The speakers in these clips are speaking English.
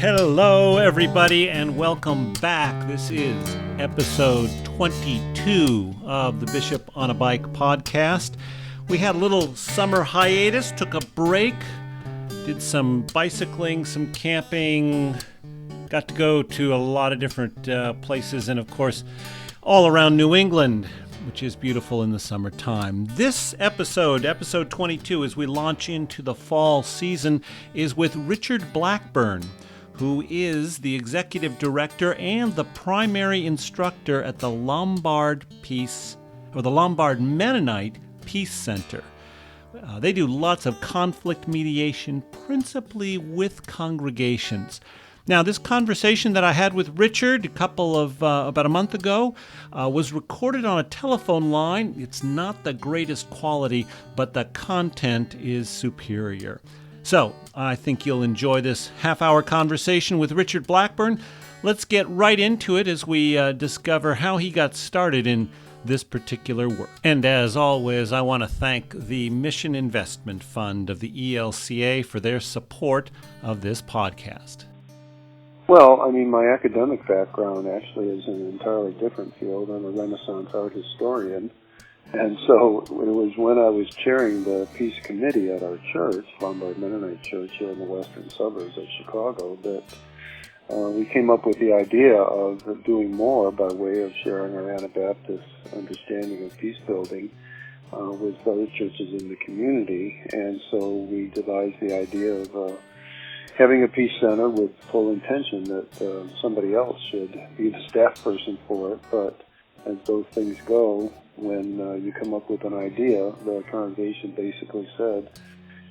Hello, everybody, and welcome back. This is episode 22 of the Bishop on a Bike podcast. We had a little summer hiatus, took a break, did some bicycling, some camping, got to go to a lot of different places, and of course, all around New England, which is beautiful in the summertime. This episode 22, as we launch into the fall season, is with Richard Blackburn, who is the executive director and the primary instructor at the Lombard Mennonite Peace Center. They do lots of conflict mediation, principally with congregations. Now, this conversation that I had with Richard about a month ago was recorded on a telephone line. It's not the greatest quality, but the content is superior. So, I think you'll enjoy this half-hour conversation with Richard Blackburn. Let's get right into it as we discover how he got started in this particular work. And as always, I want to thank the Mission Investment Fund of the ELCA for their support of this podcast. Well, I mean, my academic background actually is in an entirely different field. I'm a Renaissance art historian. And so it was when I was chairing the Peace Committee at our church, Lombard Mennonite Church here in the western suburbs of Chicago, that we came up with the idea of doing more by way of sharing our Anabaptist understanding of peace building with other churches in the community. And so we devised the idea of having a peace center with full intention that somebody else should be the staff person for it. But as those things go, when you come up with an idea, the congregation basically said,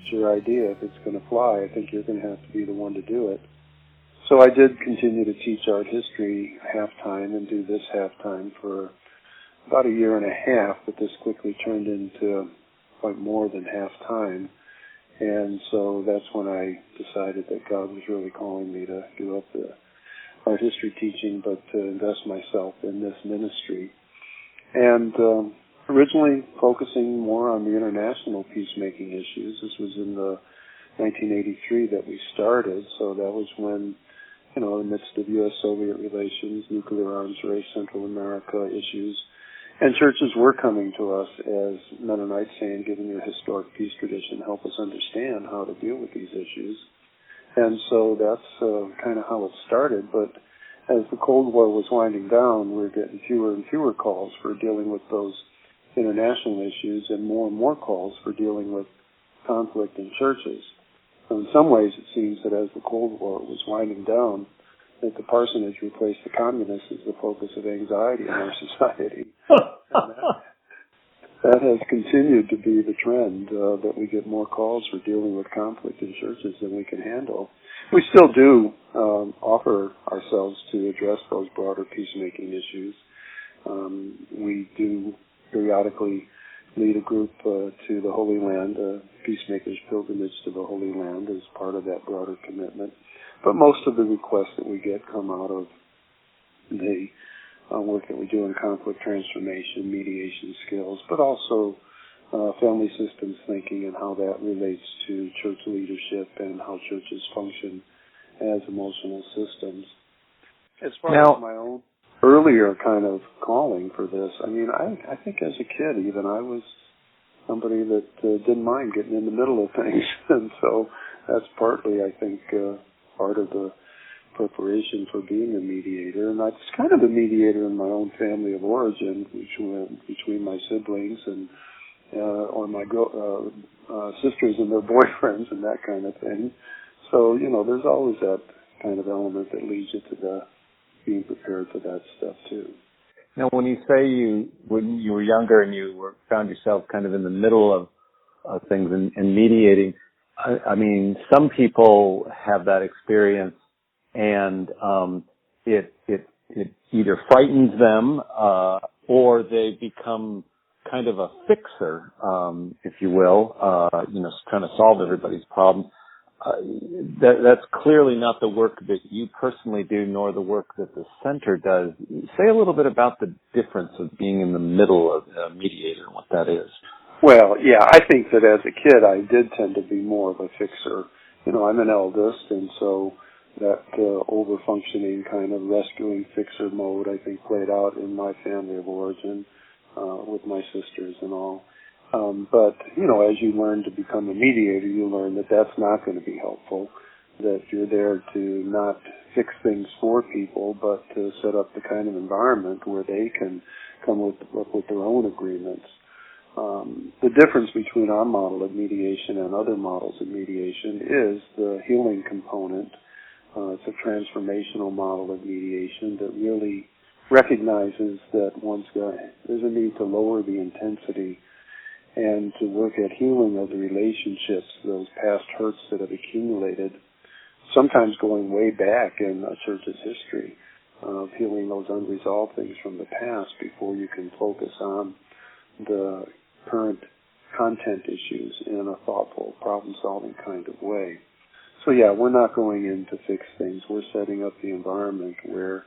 it's your idea. If it's going to fly, I think you're going to have to be the one to do it. So I did continue to teach art history half-time and do this half-time for about a year and a half, but this quickly turned into quite more than half-time. And so that's when I decided that God was really calling me to give up the art history teaching, but to invest myself in this ministry. And originally focusing more on the international peacemaking issues. This was in the 1983 that we started, so that was when, in the midst of U.S.-Soviet relations, nuclear arms race, Central America issues, and churches were coming to us as Mennonites saying, given your historic peace tradition, help us understand how to deal with these issues. And so that's kind of how it started. But as the Cold War was winding down, we were getting fewer and fewer calls for dealing with those international issues and more calls for dealing with conflict in churches. So in some ways, it seems that as the Cold War was winding down, that the parsonage replaced the communists as the focus of anxiety in our society. That has continued to be the trend, that we get more calls for dealing with conflict in churches than we can handle. We still do offer ourselves to address those broader peacemaking issues. We do periodically lead a group to the Holy Land, Peacemakers Pilgrimage to the Holy Land as part of that broader commitment. But most of the requests that we get come out of the work that we do in conflict transformation, mediation skills, but also family systems thinking and how that relates to church leadership and how churches function as emotional systems. As far as my own earlier kind of calling for this, I mean, I think as a kid even, I was somebody that didn't mind getting in the middle of things. And so that's partly, I think, part of the preparation for being a mediator. And I was kind of a mediator in my own family of origin, between my siblings and or my sisters and their boyfriends and that kind of thing. So, there's always that kind of element that leads you to being prepared for that stuff too. Now, when you say when you were younger and you found yourself kind of in the middle of things and mediating, I mean, some people have that experience, and it either frightens them or they become kind of a fixer, if you will, trying to solve everybody's problems. That's clearly not the work that you personally do, nor the work that the center does. Say a little bit about the difference of being in the middle of a mediator and what that is. Well, yeah, I think that as a kid I did tend to be more of a fixer. I'm an eldest, and so that over-functioning kind of rescuing fixer mode, I think, played out in my family of origin with my sisters and all. But, as you learn to become a mediator, you learn that that's not going to be helpful, that you're there to not fix things for people, but to set up the kind of environment where they can come up with their own agreements. The difference between our model of mediation and other models of mediation is the healing component. It's a transformational model of mediation that really recognizes that there's a need to lower the intensity and to work at healing of the relationships, those past hurts that have accumulated, sometimes going way back in a church's history, of healing those unresolved things from the past before you can focus on the current content issues in a thoughtful, problem-solving kind of way. So yeah, we're not going in to fix things. We're setting up the environment where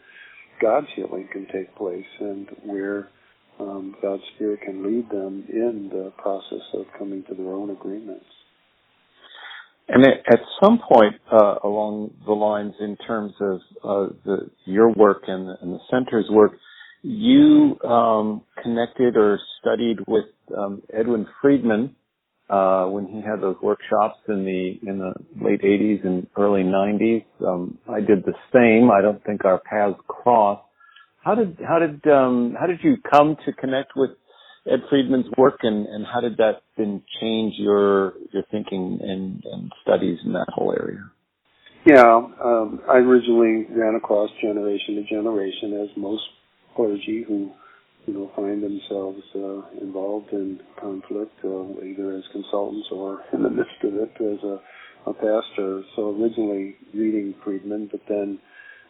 God's healing can take place and where God's Spirit can lead them in the process of coming to their own agreements. And at some point along the lines, in terms of your work and the center's work, you connected or studied with Edwin Friedman when he had those workshops in the late 80s and early 90s. I did the same. I don't think our paths crossed. How did you come to connect with Ed Friedman's work, and how did that then change your thinking and studies in that whole area? Yeah, I originally ran across generation to generation, as most clergy who find themselves involved in conflict, either as consultants or in the midst of it as a pastor. So originally reading Friedman, but then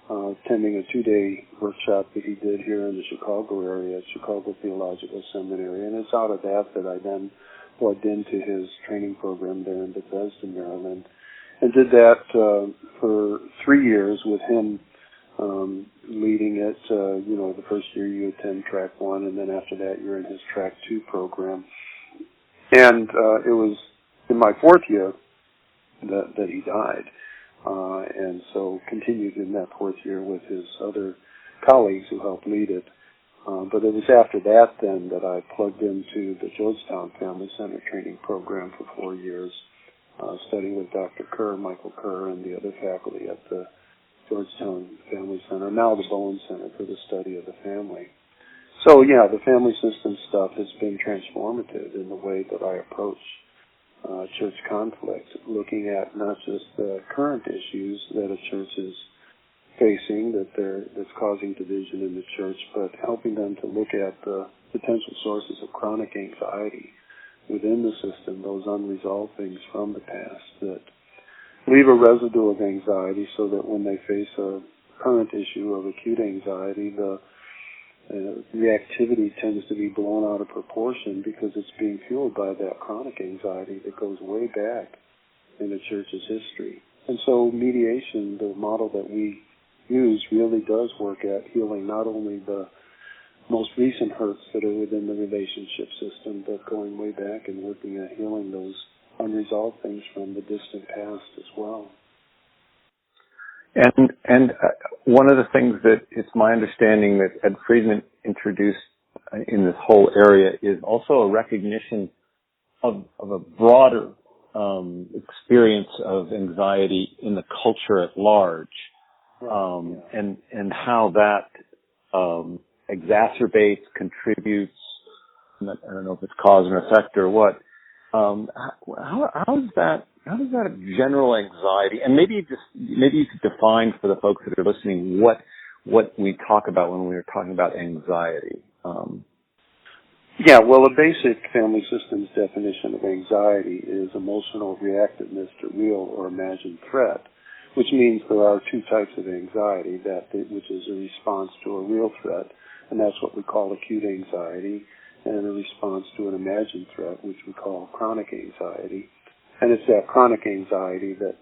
attending a 2-day workshop that he did here in the Chicago area at Chicago Theological Seminary. And it's out of that I then plugged into his training program there in Bethesda, Maryland, and did that for 3 years with him leading it. The first year you attend track 1, and then after that you're in his track 2 program. And it was in my 4th year that he died. And so continued in that 4th year with his other colleagues who helped lead it. But it was after that then that I plugged into the Georgetown Family Center training program for 4 years, studying with Dr. Kerr, Michael Kerr, and the other faculty at the Georgetown Family Center, now the Bowen Center for the Study of the Family. So yeah, the family system stuff has been transformative in the way that I approach church conflict, looking at not just the current issues that a church is facing that's causing division in the church, but helping them to look at the potential sources of chronic anxiety within the system, those unresolved things from the past that leave a residue of anxiety, so that when they face a current issue of acute anxiety, the reactivity tends to be blown out of proportion because it's being fueled by that chronic anxiety that goes way back in the church's history. And so mediation, the model that we use, really does work at healing not only the most recent hurts that are within the relationship system, but going way back and working at healing those unresolved things from the distant past as well. And one of the things that it's my understanding that Ed Friedman introduced in this whole area is also a recognition of a broader experience of anxiety in the culture at large, and how that exacerbates, contributes. I don't know if it's cause and effect or what. How does that general anxiety, and maybe you could define for the folks that are listening what we talk about when we're talking about anxiety. Yeah, well, a basic family systems definition of anxiety is emotional reactiveness to real or imagined threat, which means there are 2 types of anxiety, which is a response to a real threat, and that's what we call acute anxiety, and a response to an imagined threat, which we call chronic anxiety. And it's that chronic anxiety that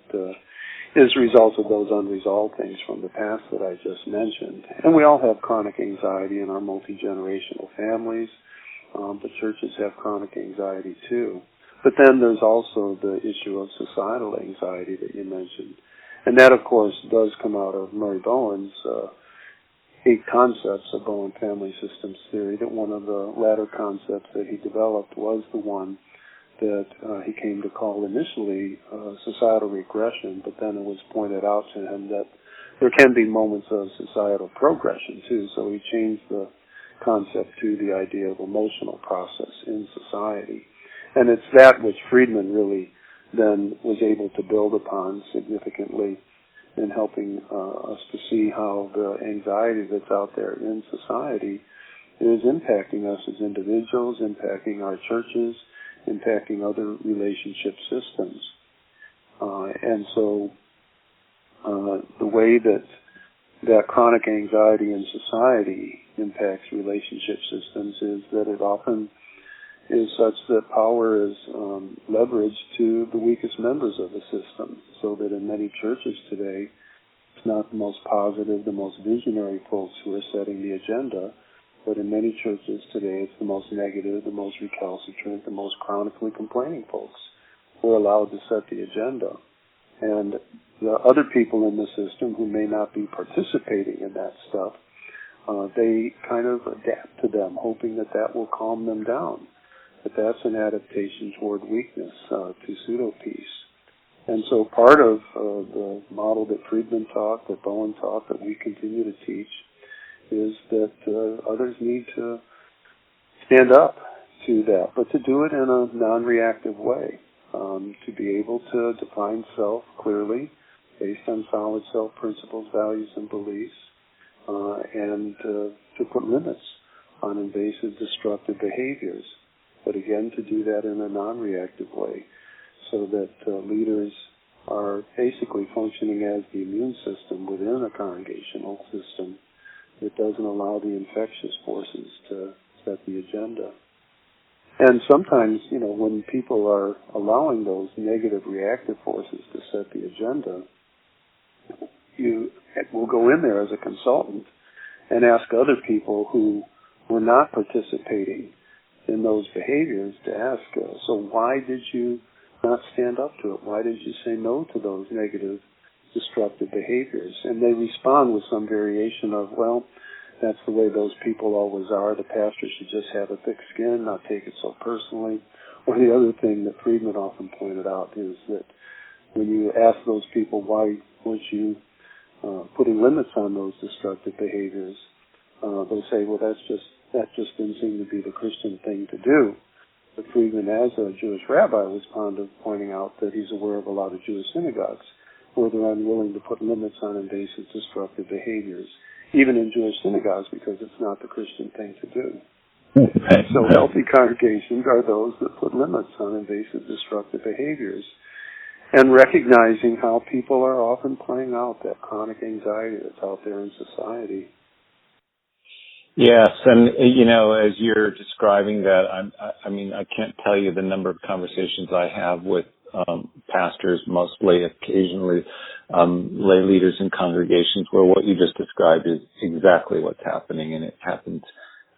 is a result of those unresolved things from the past that I just mentioned. And we all have chronic anxiety in our multi-generational families, but churches have chronic anxiety too. But then there's also the issue of societal anxiety that you mentioned. And that, of course, does come out of Murray Bowen's 8 concepts of Bowen Family Systems Theory, that one of the latter concepts that he developed was the one that he came to call initially societal regression, but then it was pointed out to him that there can be moments of societal progression, too, so he changed the concept to the idea of emotional process in society. And it's that which Friedman really then was able to build upon significantly in helping us to see how the anxiety that's out there in society is impacting us as individuals, impacting our churches, impacting other relationship systems. And so the way that chronic anxiety in society impacts relationship systems is that it often is such that power is leveraged to the weakest members of the system, so that in many churches today, it's not the most positive, the most visionary folks who are setting the agenda, but in many churches today, it's the most negative, the most recalcitrant, the most chronically complaining folks who are allowed to set the agenda. And the other people in the system who may not be participating in that stuff, they kind of adapt to them, hoping that that will calm them down. But that's an adaptation toward weakness, to pseudo-peace. And so part of the model that Friedman taught, that Bowen taught, that we continue to teach, is that others need to stand up to that, but to do it in a non-reactive way, to be able to define self clearly based on solid self-principles, values, and beliefs, and to put limits on invasive, destructive behaviors. But again, to do that in a non-reactive way, so that leaders are basically functioning as the immune system within a congregational system that doesn't allow the infectious forces to set the agenda. And sometimes, when people are allowing those negative reactive forces to set the agenda, you will go in there as a consultant and ask other people who were not participating in those behaviors to ask, so why did you not stand up to it? Why did you say no to those negative, destructive behaviors? And they respond with some variation of, well, that's the way those people always are. The pastor should just have a thick skin, not take it so personally. Or the other thing that Friedman often pointed out is that when you ask those people, why weren't you putting limits on those destructive behaviors, they'll say, well, that just didn't seem to be the Christian thing to do. But Friedman, as a Jewish rabbi, was fond of pointing out that he's aware of a lot of Jewish synagogues where they're unwilling to put limits on invasive, destructive behaviors, even in Jewish synagogues, because it's not the Christian thing to do. So healthy congregations are those that put limits on invasive, destructive behaviors, and recognizing how people are often playing out that chronic anxiety that's out there in society. Yes, and as you're describing that, I can't tell you the number of conversations I have with pastors, mostly, occasionally lay leaders in congregations, where what you just described is exactly what's happening, and it happens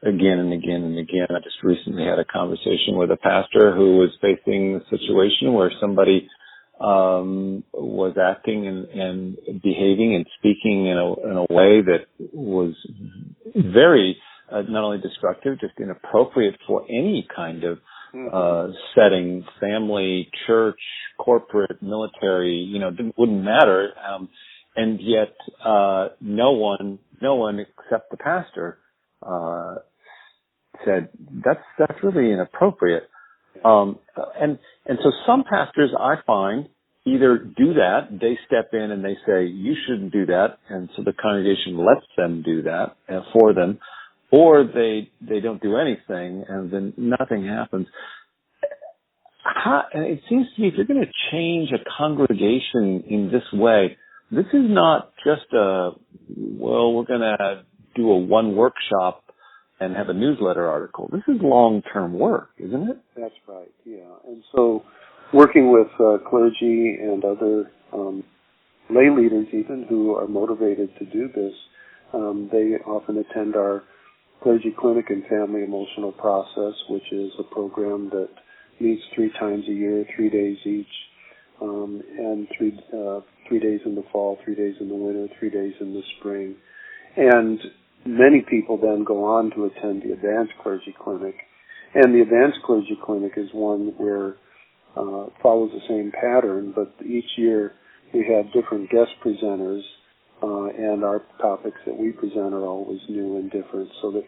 again and again and again. I just recently had a conversation with a pastor who was facing a situation where somebody was acting and behaving and speaking in a way that was very not only destructive, just inappropriate for any kind of setting, family, church, corporate, military, wouldn't matter. And yet no one except the pastor said that's really inappropriate. And so some pastors, I find, either do that, they step in and they say, you shouldn't do that, and so the congregation lets them do that for them, or they don't do anything, and then nothing happens. And it seems to me, if you're going to change a congregation in this way, this is not just we're going to do a one workshop and have a newsletter article. This is long-term work, isn't it? That's right, yeah. And so working with clergy and other lay leaders even who are motivated to do this, they often attend our Clergy Clinic and Family Emotional Process, which is a program that meets 3 times a year, 3 days each, and 3 days in the fall, 3 days in the winter, 3 days in the spring. And many people then go on to attend the Advanced Clergy Clinic. And the Advanced Clergy Clinic is one where follows the same pattern, but each year we have different guest presenters, and our topics that we present are always new and different, so that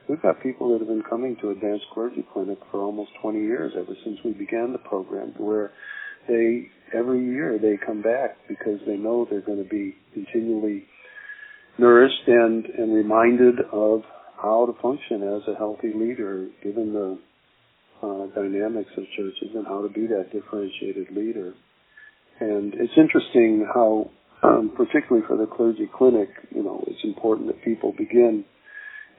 we've got people that have been coming to Advanced Clergy Clinic for almost 20 years, ever since we began the program, where every year they come back because they know they're going to be continually nourished and reminded of how to function as a healthy leader, given the dynamics of churches, and how to be that differentiated leader. And it's interesting how, particularly for the clergy clinic, it's important that people begin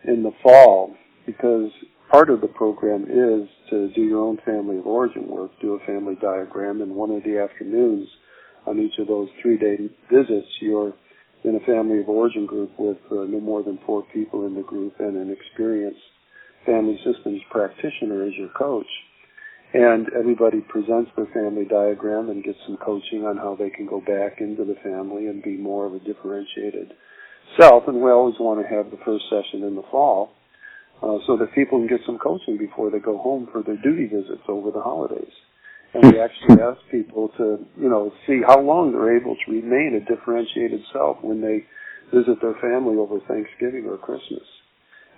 in the fall, because part of the program is to do your own family of origin work, do a family diagram, and one of the afternoons on each of those 3-day visits, you're in a family of origin group with no more than 4 people in the group and an experienced family systems practitioner as your coach. And everybody presents their family diagram and gets some coaching on how they can go back into the family and be more of a differentiated self. And we always want to have the first session in the fall so that people can get some coaching before they go home for their duty visits over the holidays. And we actually ask people to, see how long they're able to remain a differentiated self when they visit their family over Thanksgiving or Christmas.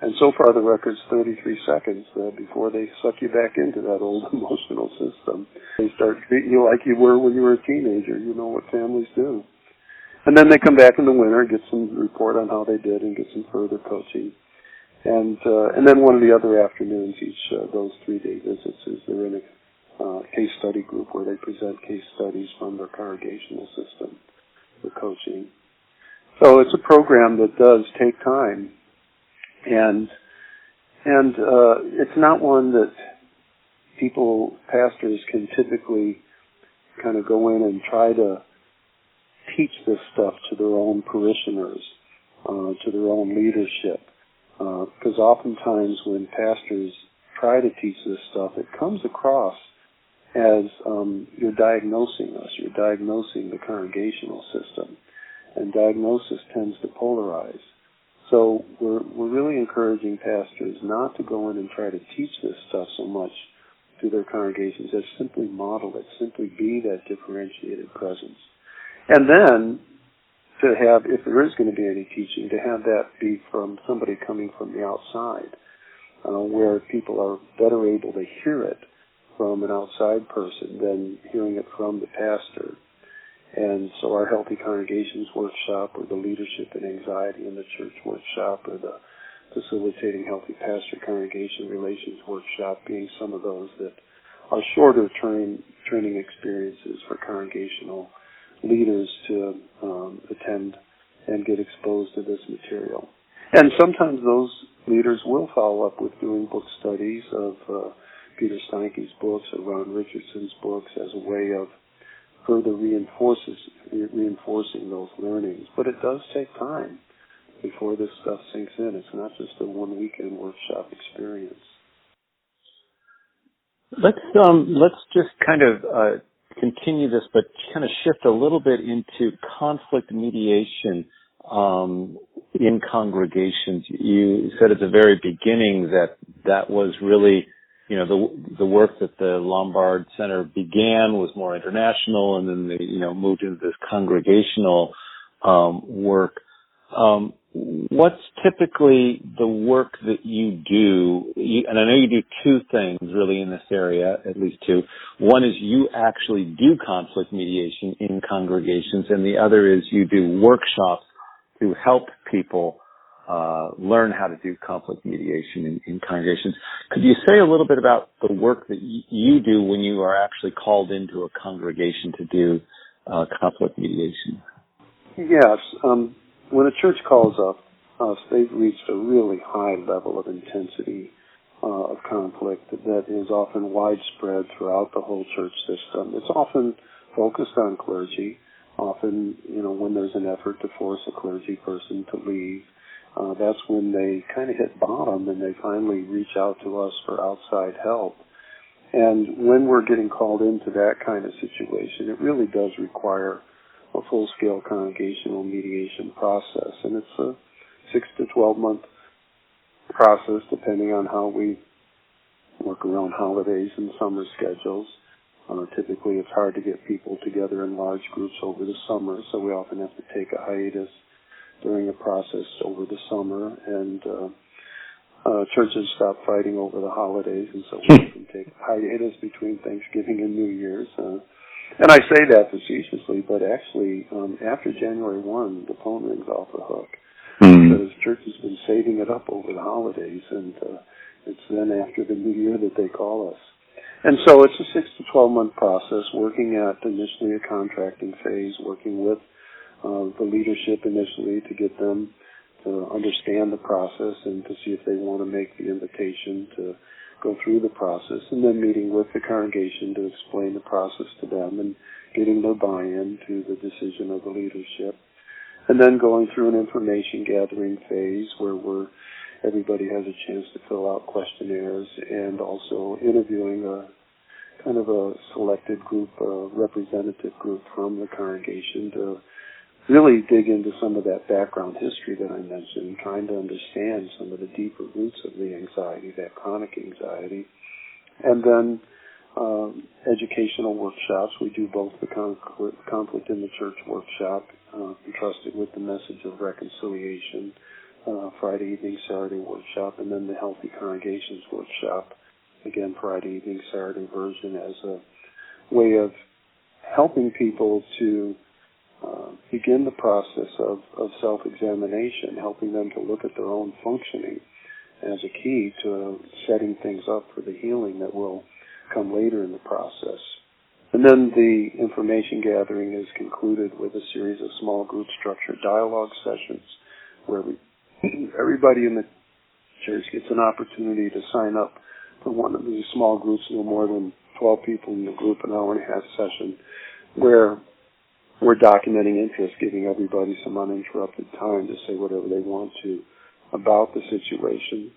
And so far the record's 33 seconds before they suck you back into that old emotional system. They start treating you like you were when you were a teenager. You know what families do. And then they come back in the winter, get some report on how they did, and get some further coaching. And then one of the other afternoons, each those 3-day visits, is they're in a case study group where they present case studies from their congregational system for coaching. So it's a program that does take time. And it's not one that pastors can typically kind of go in and try to teach this stuff to their own parishioners, to their own leadership. Because oftentimes when pastors try to teach this stuff, it comes across as you're diagnosing us, you're diagnosing the congregational system. And diagnosis tends to polarize. So we're really encouraging pastors not to go in and try to teach this stuff so much to their congregations as simply model it, simply be that differentiated presence. And then to have, if there is going to be any teaching, to have that be from somebody coming from the outside, where people are better able to hear it from an outside person than hearing it from the pastor. And so our Healthy Congregations workshop, or the Leadership and Anxiety in the Church workshop, or the Facilitating Healthy Pastor-Congregation Relations workshop being some of those that are shorter training experiences for congregational leaders to attend and get exposed to this material. And sometimes those leaders will follow up with doing book studies of Peter Steinke's books or Ron Richardson's books as a way of further reinforcing those learnings. But it does take time before this stuff sinks in. It's not just a one-weekend workshop experience. Let's just kind of continue this, but kind of shift a little bit into conflict mediation in congregations. You said at the very beginning that was really, the work that the Lombard Center began was more international, and then they, moved into this congregational work. What's typically the work that you do? And I know you do 2 things really in this area, at least 2. One is you actually do conflict mediation in congregations, and the other is you do workshops to help people learn how to do conflict mediation in congregations. Could you say a little bit about the work that you do when you are actually called into a congregation to do conflict mediation? Yes. When a church calls up us, they've reached a really high level of intensity of conflict that is often widespread throughout the whole church system. It's often focused on clergy. Often, when there's an effort to force a clergy person to leave, that's when they kind of hit bottom and they finally reach out to us for outside help. And when we're getting called into that kind of situation, it really does require a full-scale congregational mediation process. And it's a 6 to 12-month process, depending on how we work around holidays and summer schedules. Typically, it's hard to get people together in large groups over the summer, so we often have to take a hiatus during the process over the summer, and churches stop fighting over the holidays, and so we can take a hiatus between Thanksgiving and New Year's. And I say that facetiously, but actually, after January 1, the phone rings off the hook, because church has been saving it up over the holidays, and it's then after the New Year that they call us. And so it's a 6 to 12-month process, working at initially a contracting phase, working with the leadership initially to get them to understand the process and to see if they want to make the invitation to go through the process, and then meeting with the congregation to explain the process to them and getting their buy-in to the decision of the leadership. And then going through an information gathering phase where everybody has a chance to fill out questionnaires, and also interviewing a kind of a selected group, a representative group from the congregation to really dig into some of that background history that I mentioned, trying to understand some of the deeper roots of the anxiety, that chronic anxiety. And then educational workshops. We do both the Conflict in the Church workshop, entrusted with the message of reconciliation, Friday evening, Saturday workshop, and then the Healthy Congregations workshop, again, Friday evening, Saturday version, as a way of helping people to begin the process of self-examination, helping them to look at their own functioning as a key to setting things up for the healing that will come later in the process. And then the information gathering is concluded with a series of small group structured dialogue sessions where everybody in the church gets an opportunity to sign up for one of these small groups, no more than 12 people in the group, an hour-and-a-half session, where we're documenting interest, giving everybody some uninterrupted time to say whatever they want to about the situation.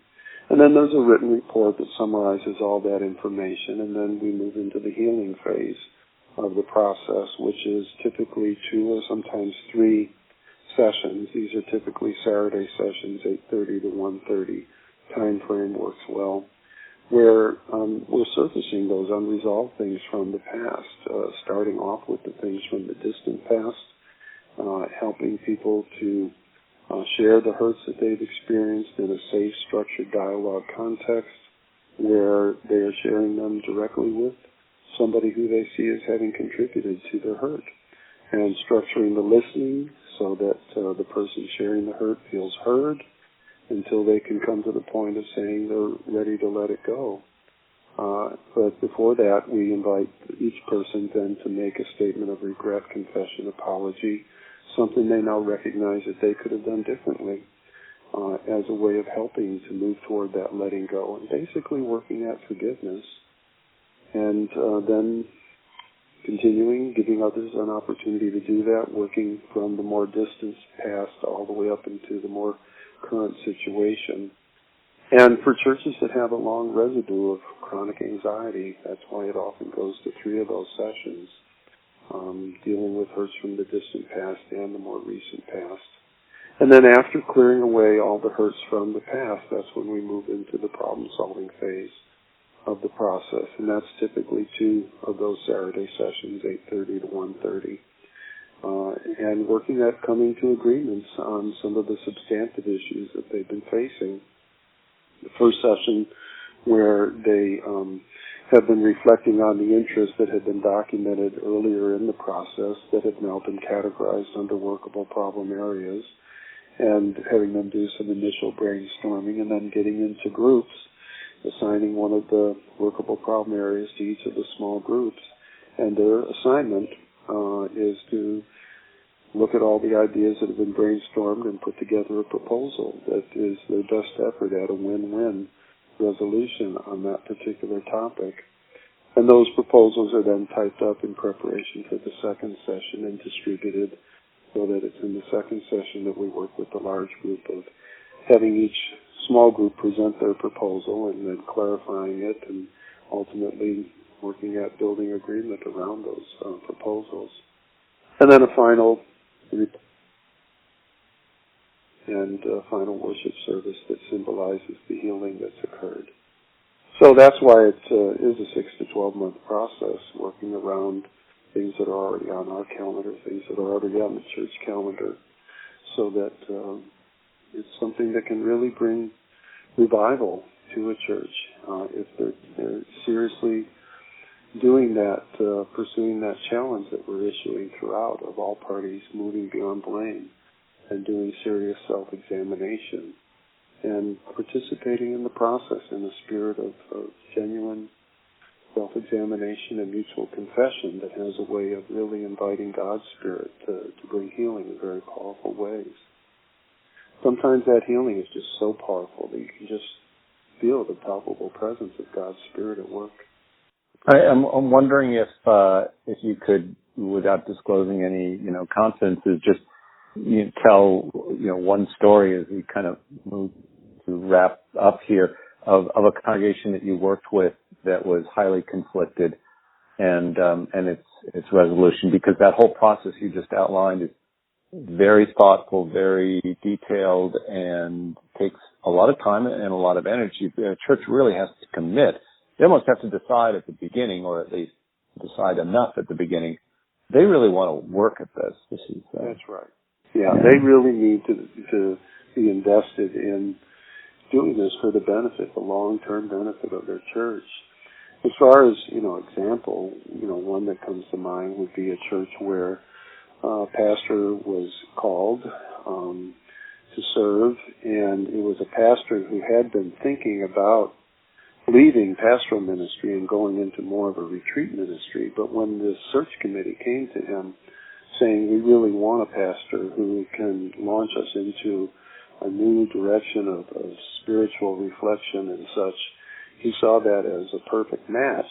And then there's a written report that summarizes all that information, and then we move into the healing phase of the process, which is typically 2 or sometimes 3 sessions. These are typically Saturday sessions, 8:30 to 1:30. Time frame works well, where we're surfacing those unresolved things from the past, starting off with the things from the distant past, helping people to share the hurts that they've experienced in a safe, structured dialogue context where they are sharing them directly with somebody who they see as having contributed to their hurt, and structuring the listening so that the person sharing the hurt feels heard until they can come to the point of saying they're ready to let it go. But before that, we invite each person then to make a statement of regret, confession, apology, something they now recognize that they could have done differently, as a way of helping to move toward that letting go, and basically working at forgiveness. And then continuing, giving others an opportunity to do that, working from the more distant past all the way up into the more current situation. And for churches that have a long residue of chronic anxiety, that's why it often goes to 3 of those sessions, dealing with hurts from the distant past and the more recent past. And then after clearing away all the hurts from the past, that's when we move into the problem-solving phase of the process. And that's typically 2 of those Saturday sessions, 8:30 to 1:30. And working at coming to agreements on some of the substantive issues that they've been facing. The first session, where they have been reflecting on the interests that had been documented earlier in the process that have now been categorized under workable problem areas, and having them do some initial brainstorming, and then getting into groups, assigning one of the workable problem areas to each of the small groups. And their assignment is to look at all the ideas that have been brainstormed and put together a proposal that is their best effort at a win-win resolution on that particular topic. And those proposals are then typed up in preparation for the second session and distributed so that it's in the second session that we work with the large group of having each small group present their proposal and then clarifying it and ultimately working at building agreement around those proposals. And then a final worship service that symbolizes the healing that's occurred. So that's why it is a 6 to 12 month process, working around things that are already on our calendar, things that are already on the church calendar, so that it's something that can really bring revival to a church if they're seriously doing that, pursuing that challenge that we're issuing throughout of all parties moving beyond blame and doing serious self-examination and participating in the process in the spirit of genuine self-examination and mutual confession that has a way of really inviting God's Spirit to bring healing in very powerful ways. Sometimes that healing is just so powerful that you can just feel the palpable presence of God's Spirit at work. I'm wondering if you could, without disclosing any confidences, just tell one story as we kind of move to wrap up here of a congregation that you worked with that was highly conflicted and its resolution, because that whole process you just outlined is very thoughtful, very detailed, and takes a lot of time and a lot of energy. The church really has to commit. They almost have to decide at the beginning, or at least decide enough at the beginning. They really want to work at this. That's right. Yeah, they really need to be invested in doing this for the benefit, the long-term benefit of their church. As far as, example, one that comes to mind would be a church where a pastor was called to serve, and it was a pastor who had been thinking about leaving pastoral ministry and going into more of a retreat ministry. But when the search committee came to him saying, we really want a pastor who can launch us into a new direction of spiritual reflection and such, he saw that as a perfect match.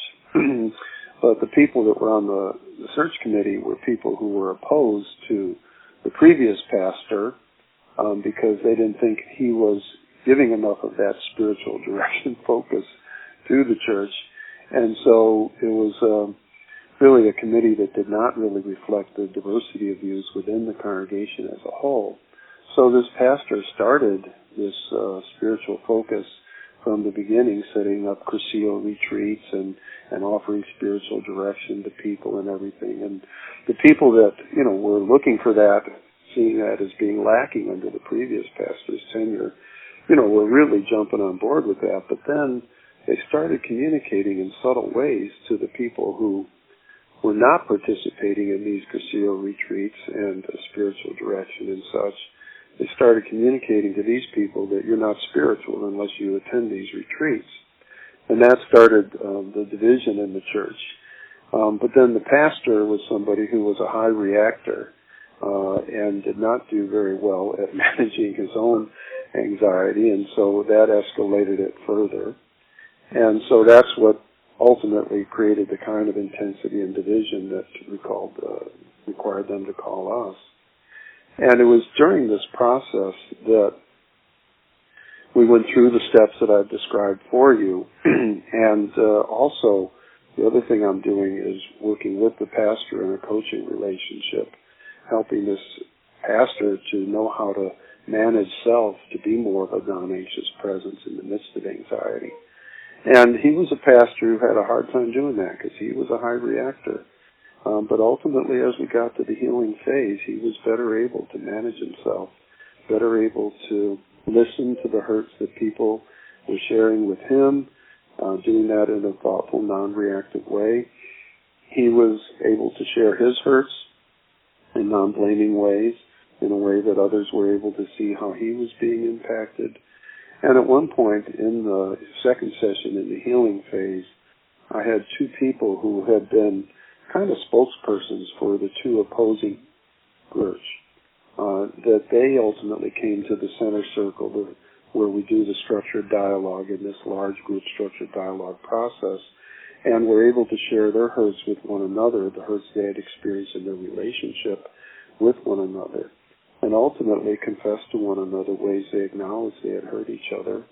But the people that were on the search committee were people who were opposed to the previous pastor because they didn't think he was giving enough of that spiritual direction focus to the church. And so it was really a committee that did not really reflect the diversity of views within the congregation as a whole. So this pastor started this spiritual focus from the beginning, setting up Cursillo retreats and offering spiritual direction to people and everything. And the people that, were looking for that, seeing that as being lacking under the previous pastor's tenure, were really jumping on board with that. But then they started communicating in subtle ways to the people who were not participating in these Cursillo retreats and spiritual direction and such. They started communicating to these people that you're not spiritual unless you attend these retreats. And that started the division in the church. But then the pastor was somebody who was a high reactor and did not do very well at managing his own anxiety, and so that escalated it further. And so that's what ultimately created the kind of intensity and division that required them to call us. And it was during this process that we went through the steps that I've described for you. And also, the other thing I'm doing is working with the pastor in a coaching relationship, helping this pastor to know how to manage self to be more of a non-anxious presence in the midst of anxiety. And he was a pastor who had a hard time doing that because he was a high reactor. But ultimately, as we got to the healing phase, he was better able to manage himself, better able to listen to the hurts that people were sharing with him, doing that in a thoughtful, non-reactive way. He was able to share his hurts in non-blaming ways, in a way that others were able to see how he was being impacted. And at one point in the second session in the healing phase, I had two people who had been kind of spokespersons for the two opposing groups, that they ultimately came to the center circle where we do the structured dialogue in this large group structured dialogue process, and were able to share their hurts with one another, the hurts they had experienced in their relationship with one another, and ultimately confessed to one another ways they acknowledged they had hurt each other,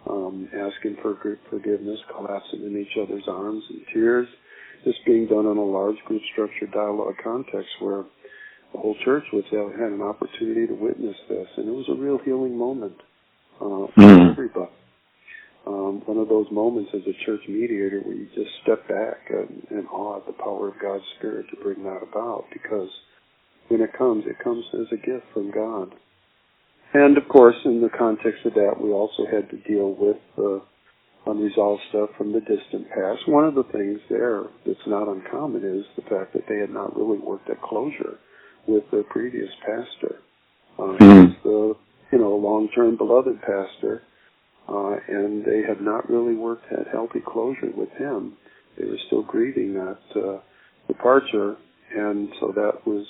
asking for forgiveness, collapsing in each other's arms in tears. This being done in a large group structured dialogue context where the whole church had an opportunity to witness this, and it was a real healing moment for everybody. One of those moments as a church mediator where you just step back in awe at the power of God's Spirit to bring that about, because when it comes as a gift from God. And, of course, in the context of that, we also had to deal with unresolved stuff from the distant past. One of the things there that's not uncommon is the fact that they had not really worked at closure with their previous pastor. He was the long-term beloved pastor, and they had not really worked at healthy closure with him. They were still grieving that departure, and so that was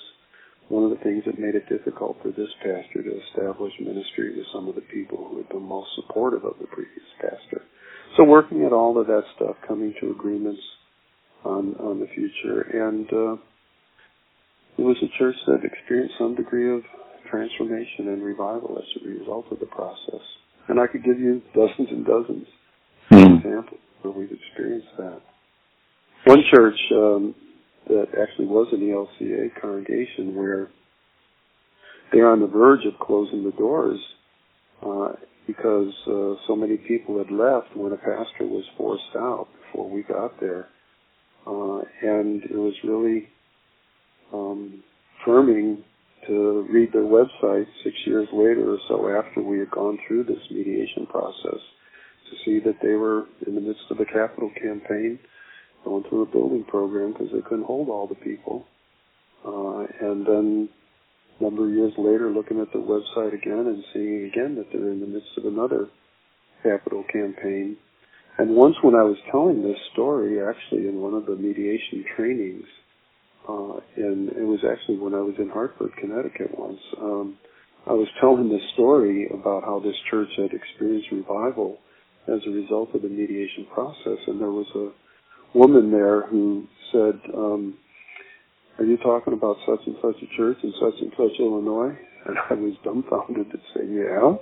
one of the things that made it difficult for this pastor to establish ministry with some of the people who had been most supportive of the previous pastor. So working at all of that stuff, coming to agreements on the future, and it was a church that experienced some degree of transformation and revival as a result of the process. And I could give you dozens and dozens of examples where we've experienced that. One church that actually was an ELCA congregation where they're on the verge of closing the doors because so many people had left when a pastor was forced out before we got there. And it was really affirming to read their website 6 years later or so after we had gone through this mediation process to see that they were in the midst of a capital campaign going through a building program because they couldn't hold all the people. And then a number of years later looking at the website again and seeing again that they're in the midst of another capital campaign. And once when I was telling this story, actually in one of the mediation trainings, and it was actually when I was in Hartford, Connecticut once, I was telling this story about how this church had experienced revival as a result of the mediation process. And there was a woman there who said, are you talking about such and such a church in such and such Illinois? And I was dumbfounded to say, yeah. And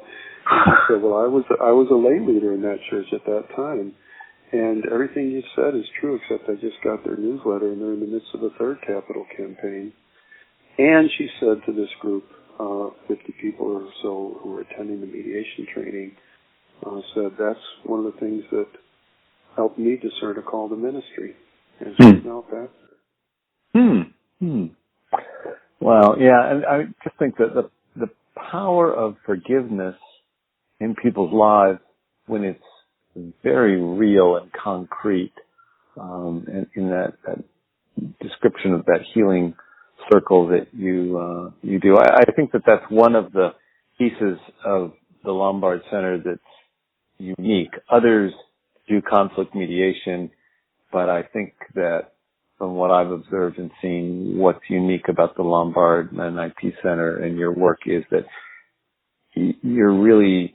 she said, well, I was a lay leader in that church at that time. And everything you said is true, except I just got their newsletter, and they're in the midst of a third capital campaign. And she said to this group, 50 people or so who were attending the mediation training, said that's one of the things that helped me discern a call to ministry. And she's now back. Well, yeah, and I just think that the power of forgiveness in people's lives when it's very real and concrete, and in that description of that healing circle that you do. I think that that's one of the pieces of the Lombard Center that's unique. Others do conflict mediation, but I think that from what I've observed and seen, what's unique about the Lombard Mennonite Peace Center and your work is that you're really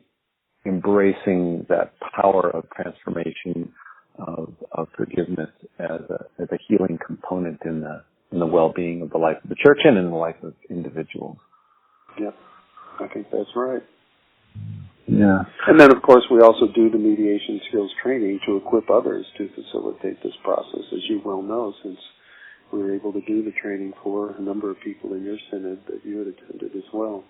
embracing that power of transformation of forgiveness as a healing component in the well-being of the life of the church and in the life of individuals. Yeah, I think that's right. Yeah. And then, of course, we also do the mediation skills training to equip others to facilitate this process, as you well know, since we were able to do the training for a number of people in your synod that you had attended as well.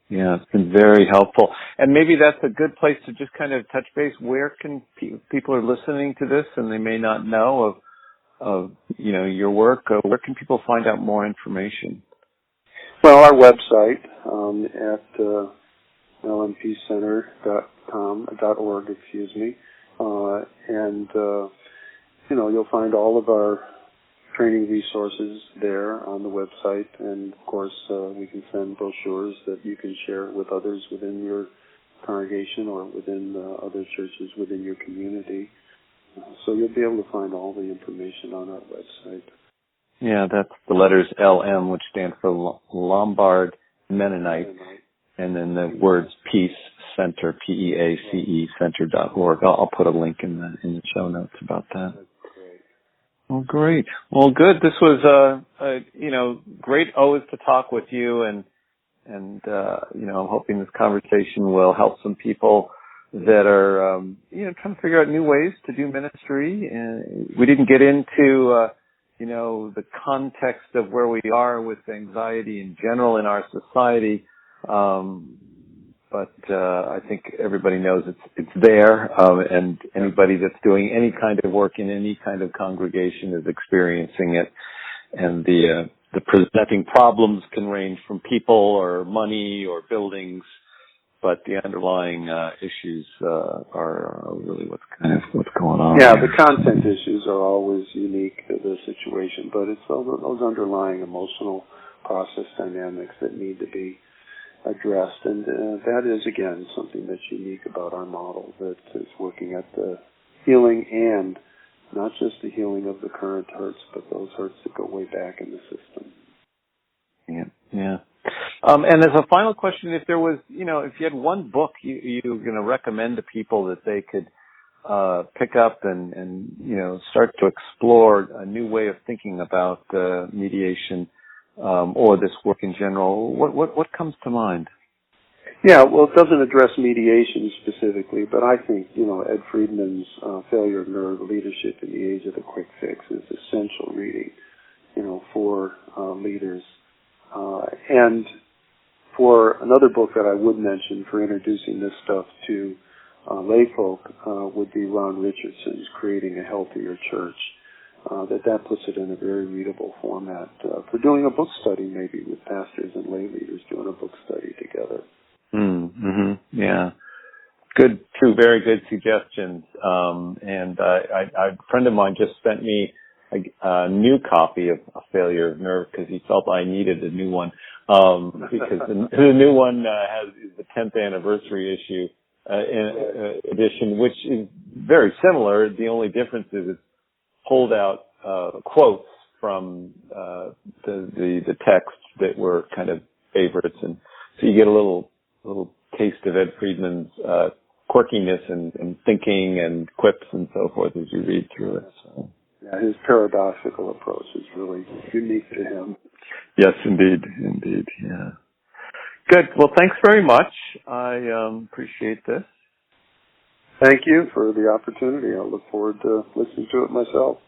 Yeah, it's been very helpful. And maybe that's a good place to just kind of touch base. Where can people are listening to this and they may not know of your work? Where can people find out more information? Well, our website at lmpcenter.org, and you'll find all of our training resources there on the website, and of course we can send brochures that you can share with others within your congregation or within other churches within your community. So you'll be able to find all the information on our website. Yeah, that's the letters LM, which stand for Lombard Mennonite, and then the words Peace Center, PEACE Center.org. I'll put a link in the show notes about that. Well, great. Well, good. This was great always to talk with you, and I'm hoping this conversation will help some people that are, trying to figure out new ways to do ministry. And we didn't get into, the context of where we are with anxiety in general in our society. But I think everybody knows it's there, and anybody that's doing any kind of work in any kind of congregation is experiencing it. And the presenting problems can range from people or money or buildings, but the underlying issues are really what's going on. Yeah, here. the content issues are always unique to the situation, but it's those underlying emotional process dynamics that need to be addressed, and that is again something that's unique about our model, that is working at the healing and not just the healing of the current hurts, but those hurts that go way back in the system. Yeah. And as a final question, if there was, if you had one book you were going to recommend to people that they could pick up and start to explore a new way of thinking about mediation or this work in general, what comes to mind? Yeah, well, it doesn't address mediation specifically, but I think, Ed Friedman's Failure of Nerve Leadership in the Age of the Quick Fix is essential reading, for leaders. And for another book that I would mention for introducing this stuff to layfolk would be Ron Richardson's Creating a Healthier Church. That puts it in a very readable format for doing a book study, maybe with pastors and lay leaders doing a book study together. Mm-hmm. Yeah. Good, two very good suggestions. And a friend of mine just sent me a new copy of A Failure of Nerve because he felt I needed a new one. Because the new one is the 10th anniversary edition, which is very similar. The only difference is it's pulled out quotes from the texts that were kind of favorites, and so you get a little taste of Ed Friedman's quirkiness and thinking and quips and so forth as you read through it. So. Yeah, his paradoxical approach is really unique to him. Yes, indeed, yeah. Good. Well, thanks very much. I appreciate this. Thank you for the opportunity. I look forward to listening to it myself.